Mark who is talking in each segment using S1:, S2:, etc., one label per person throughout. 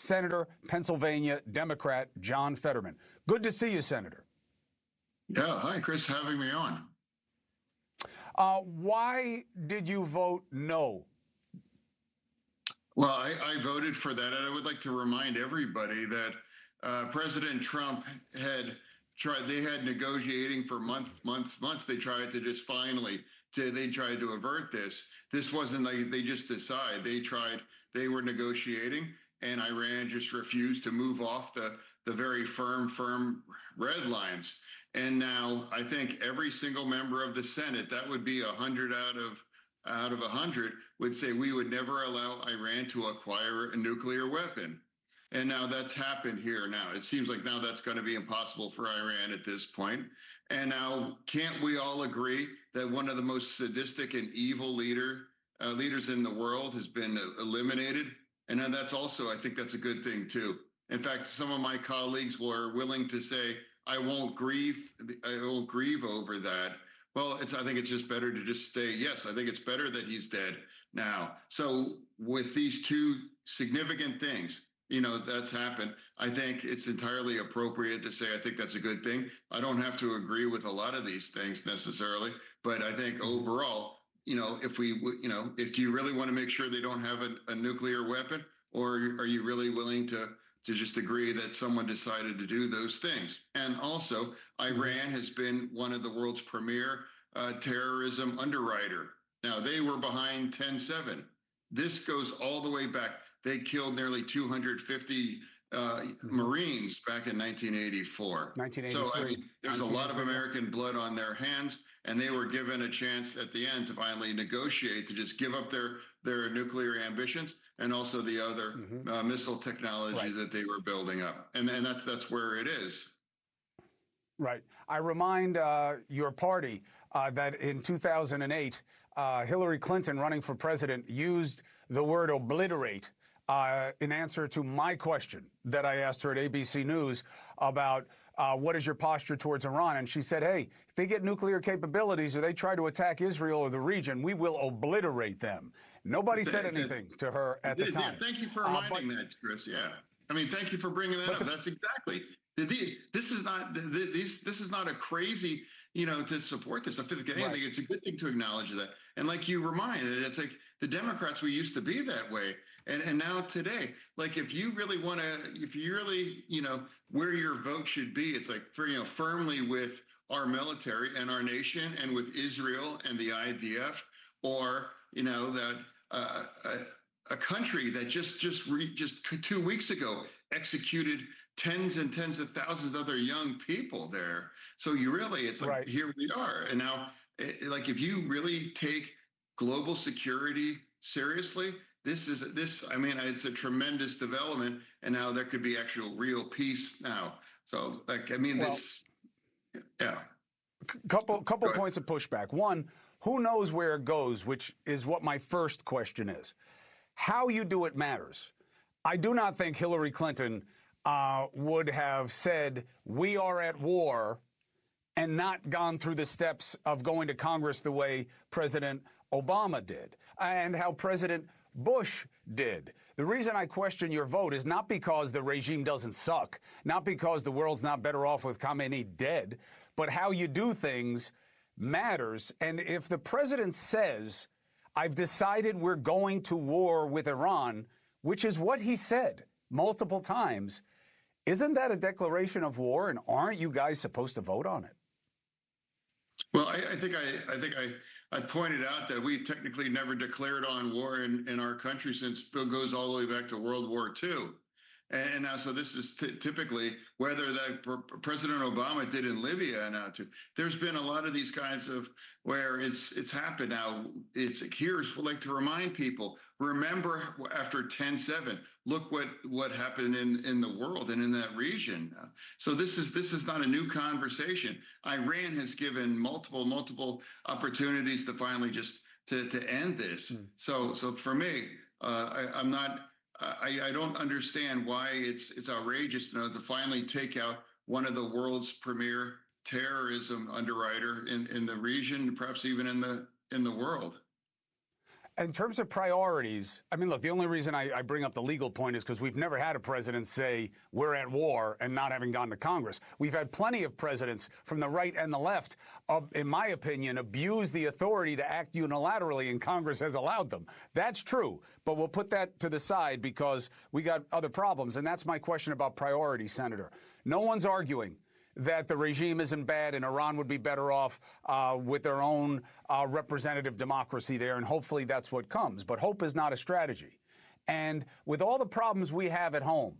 S1: Senator, Pennsylvania, Democrat John Fetterman. Good to see you, Senator.
S2: Yeah, hi, Chris, having me on.
S1: Why did you vote no?
S2: Well, I voted for that, and I would like to remind everybody that President Trump had they had negotiating for months. They tried to just they tried to avert this. This wasn't like they just decide. They were negotiating, and Iran just refused to move off the very firm red lines. And now I think every single member of the Senate, that would be 100 out of 100, would say we would never allow Iran to acquire a nuclear weapon. And now that's happened here. Now it seems like now that's going to be impossible for Iran at this point. And now, can't we all agree that one of the most sadistic and evil leaders in the world has been eliminated? And then that's also, I think that's a good thing too. In fact, some of my colleagues were willing to say, I won't grieve over that. Well, I think it's just better to just say, yes, I think it's better that he's dead now. So with these two significant things, that's happened. I think it's entirely appropriate to say, I think that's a good thing. I don't have to agree with a lot of these things necessarily, but I think overall, if you really want to make sure they don't have a nuclear weapon, or are you really willing to just agree that someone decided to do those things? And also, Iran has been one of the world's premier terrorism underwriter. Now, they were behind 10/7. This goes all the way back. They killed nearly 250 Marines back in 1984. So, I mean, there's a lot of American blood on their hands, and they were given a chance at the end to finally negotiate, to just give up their nuclear ambitions and also the other missile technology that they were building up. And that's where it is.
S1: Right. I remind your party that in 2008, Hillary Clinton, running for president, used the word obliterate in answer to my question that I asked her at ABC News about what is your posture towards Iran? And she said, hey, if they get nuclear capabilities or they try to attack Israel or the region, we will obliterate them. Nobody said anything to her at the time.
S2: Yeah, thank you for reminding that, Chris. Yeah. I mean, thank you for bringing that up. That's exactly. This is not a crazy, to support this. I think it's a good thing to acknowledge that. And like you reminded, it's like the Democrats, we used to be that way. And now today, like if you really, where your vote should be, it's like firmly with our military and our nation and with Israel and the IDF, or, that a country that just 2 weeks ago executed tens and tens of thousands of other young people there. So it's like, here we are. And now, like, if you really take global security seriously, it's a tremendous development. And now there could be actual real peace now. So yeah.
S1: Couple points of pushback. One, who knows where it goes, which is what my first question is. How you do it matters. I do not think Hillary Clinton would have said, we are at war, and not gone through the steps of going to Congress the way President Obama did and how President Bush did. The reason I question your vote is not because the regime doesn't suck, not because the world's not better off with Khamenei dead, but how you do things matters. And if the president says, I've decided we're going to war with Iran, which is what he said multiple times, isn't that a declaration of war? And aren't you guys supposed to vote on it?
S2: Well, I think I pointed out that we technically never declared on war in our country since it goes all the way back to World War II. And now, so this is typically whether that President Obama did in Libya now too. There's been a lot of these kinds of where it's happened now. Here's like to remind people, remember after 10/7, look what happened in the world and in that region. So this is not a new conversation. Iran has given multiple opportunities to finally just to end this. So for me, I'm not. I don't understand why it's outrageous to finally take out one of the world's premier terrorism underwriter in the region, perhaps even in the world.
S1: In terms of priorities, I mean, look, the only reason I bring up the legal point is because we've never had a president say we're at war and not having gone to Congress. We've had plenty of presidents from the right and the left, in my opinion, abuse the authority to act unilaterally, and Congress has allowed them. That's true, but we'll put that to the side because we got other problems, and that's my question about priorities, Senator. No one's arguing that the regime isn't bad and Iran would be better off with their own representative democracy there, and hopefully that's what comes. But hope is not a strategy. And with all the problems we have at home,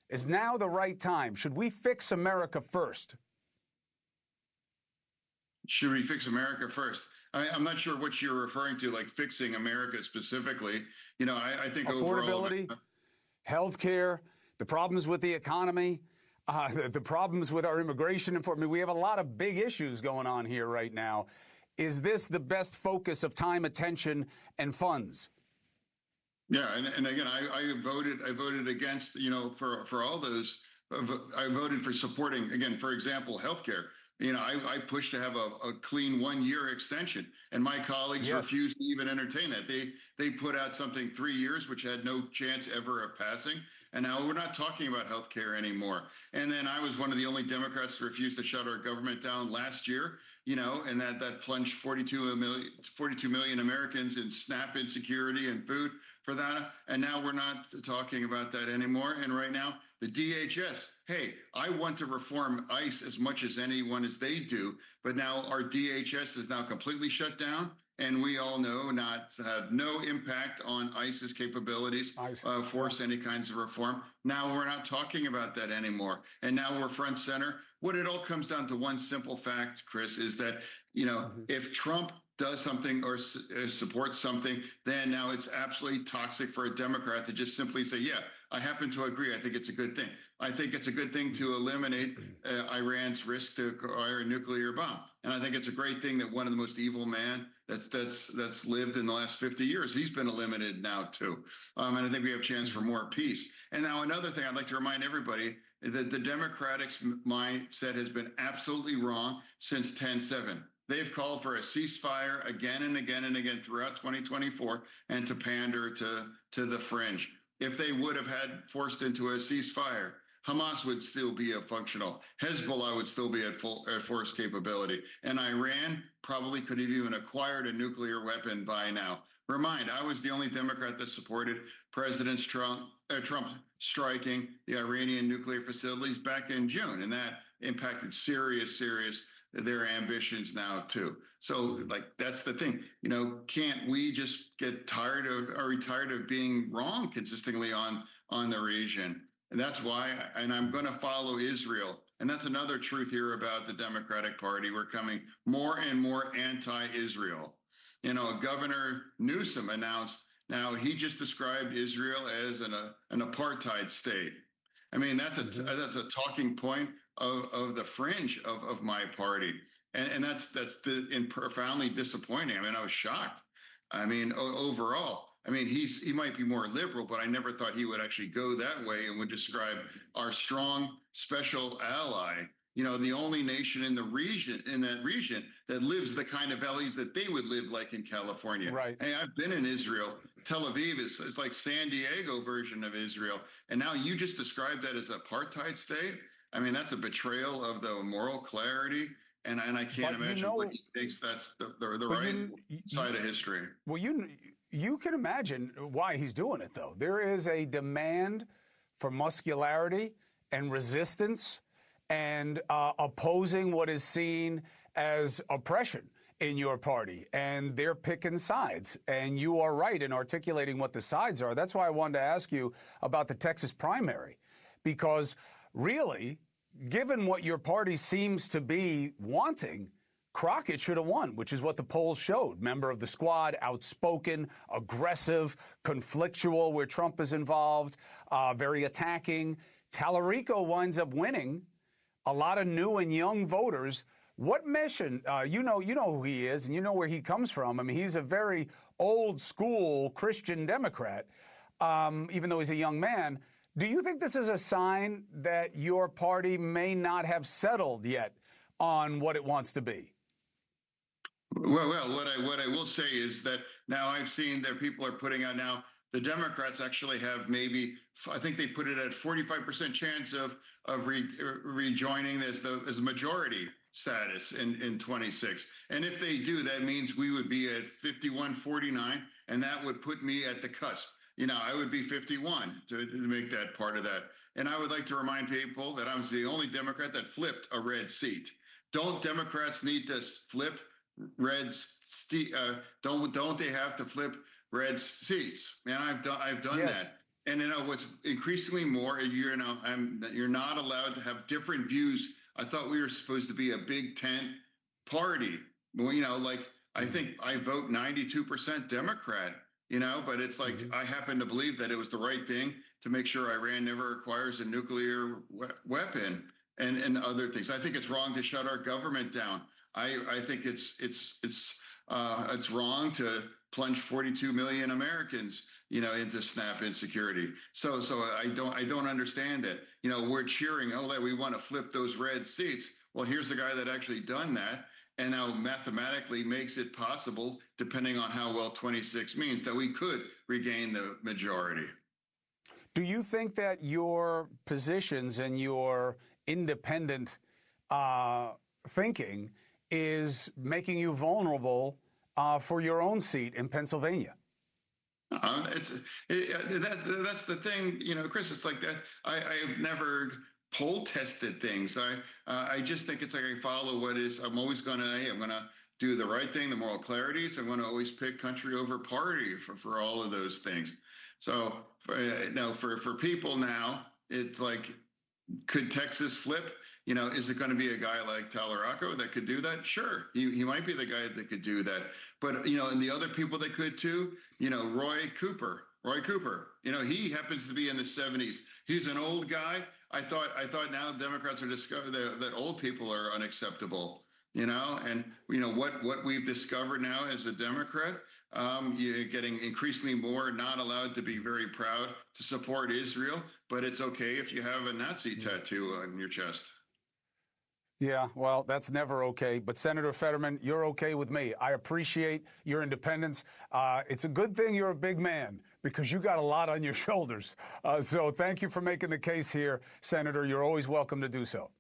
S1: is now the right time? Should we fix America first?
S2: Should we fix America first? I'm not sure what you're referring to, like fixing America specifically. You know, I think
S1: affordability, health care, the problems with the economy, the problems with our immigration enforcement. We have a lot of big issues going on here right now. Is this the best focus of time, attention, and funds?
S2: Yeah, and again, I voted against, you know, for all those. I voted for supporting, again, for example, healthcare. You know, I pushed to have a clean 1-year extension, and my colleagues refused to even entertain that. They put out something 3 years, which had no chance ever of passing. And now we're not talking about health care anymore. And then I was one of the only Democrats to refuse to shut our government down last year, you know, and that plunged 42 million Americans in SNAP insecurity and food for that. And now we're not talking about that anymore. And right now, the DHS, hey, I want to reform ICE as much as anyone as they do, but now our DHS is now completely shut down. And we all know not had no impact on ICE's capabilities, force any kinds of reform. Now we're not talking about that anymore. And now we're front center. What it all comes down to one simple fact, Chris, is that, you know, if Trump does something or supports something, then now it's absolutely toxic for a Democrat to just simply say, yeah, I happen to agree. I think it's a good thing. I think it's a good thing to eliminate Iran's risk to acquire a nuclear bomb. And I think it's a great thing that one of the most evil men that's lived in the last 50 years, he's been eliminated now too. And I think we have a chance for more peace. And now another thing I'd like to remind everybody that the Democratic mindset has been absolutely wrong since 10/7. They've called for a ceasefire again and again and again throughout 2024 and to pander to the fringe. If they would have had forced into a ceasefire, Hamas would still be a functional. Hezbollah would still be at full force capability. And Iran probably could have even acquired a nuclear weapon by now. Remind, I was the only Democrat that supported President Trump striking the Iranian nuclear facilities back in June. And that impacted serious their ambitions now too. So like, that's the thing, you know, can't we just get tired of, are we tired of being wrong consistently on the region? And that's why, and I'm going to follow Israel. And that's another truth here about the Democratic Party. We're coming more and more anti-Israel. You know, Governor Newsom announced, now he just described Israel as an apartheid state. I mean, that's a talking point of the fringe of my party. And that's profoundly disappointing. I mean, I was shocked. I mean, overall, I mean, he might be more liberal, but I never thought he would actually go that way and would describe our strong special ally, you know, the only nation in that region that lives the kind of values that they would live like in California.
S1: Right.
S2: Hey, I've been in Israel. Tel Aviv is like San Diego version of Israel. And now you just described that as apartheid state. I mean, that's a betrayal of the moral clarity. And I can't imagine what he thinks that's the right side of history.
S1: Well, you can imagine why he's doing it, though. There is a demand for muscularity and resistance and opposing what is seen as oppression in your party. And they're picking sides. And you are right in articulating what the sides are. That's why I wanted to ask you about the Texas primary, because really, given what your party seems to be wanting, Crockett should have won, which is what the polls showed. Member of the squad, outspoken, aggressive, conflictual where Trump is involved, very attacking. Tallarico winds up winning a lot of new and young voters. What mission, you know who he is and you know where he comes from. I mean, he's a very old school Christian Democrat, even though he's a young man. Do you think this is a sign that your party may not have settled yet on what it wants to be?
S2: Well, what I will say is that now I've seen that people are putting out now. The Democrats actually have maybe, I think they put it at 45% chance of rejoining as the majority status in 26. And if they do, that means we would be at 51-49, and that would put me at the cusp. You know, I would be 51 to make that part of that. And I would like to remind people that I was the only Democrat that flipped a red seat. Don't Democrats need to flip red don't they have to flip red seats? And I've done
S1: Yes.
S2: that. And you know what's increasingly more, you're you're not allowed to have different views. I thought we were supposed to be a big tent party. Well, you know, like I think I vote 92% Democrat, you know, but it's like I happen to believe that it was the right thing to make sure Iran never acquires a nuclear weapon and other things. I think it's wrong to shut our government down. I think it's wrong to plunge 42 million Americans, you know, into SNAP insecurity. So I don't understand it. You know, we're cheering, oh, that we want to flip those red seats. Well, here's the guy that actually done that, and now mathematically makes it possible, depending on how well 26 means, that we could regain the majority.
S1: Do you think that your positions and your independent thinking is making you vulnerable for your own seat in Pennsylvania?
S2: That's the thing, you know, Chris. It's like that. I've never poll tested things. I just think it's like I follow what is. I'm always I'm gonna do the right thing. The moral clarities. I'm gonna always pick country over party for all of those things. So for people now, it's like, could Texas flip? You know, is it going to be a guy like Talaraco that could do that? Sure, he might be the guy that could do that. But you know, and the other people that could too. You know, Roy Cooper. You know, he happens to be in the 70s. He's an old guy. I thought now Democrats are discovering that old people are unacceptable. You know, and you know what we've discovered now as a Democrat. You're getting increasingly more not allowed to be very proud to support Israel, but it's okay if you have a Nazi tattoo on your chest.
S1: Yeah, well, that's never okay. But Senator Fetterman, you're okay with me. I appreciate your independence. It's a good thing you're a big man because you got a lot on your shoulders. So thank you for making the case here, Senator. You're always welcome to do so.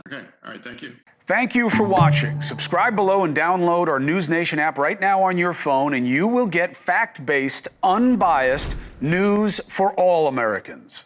S2: Okay. All right. Thank you.
S1: Thank you for watching. Subscribe below and download our NewsNation app right now on your phone, and you will get fact-based, unbiased news for all Americans.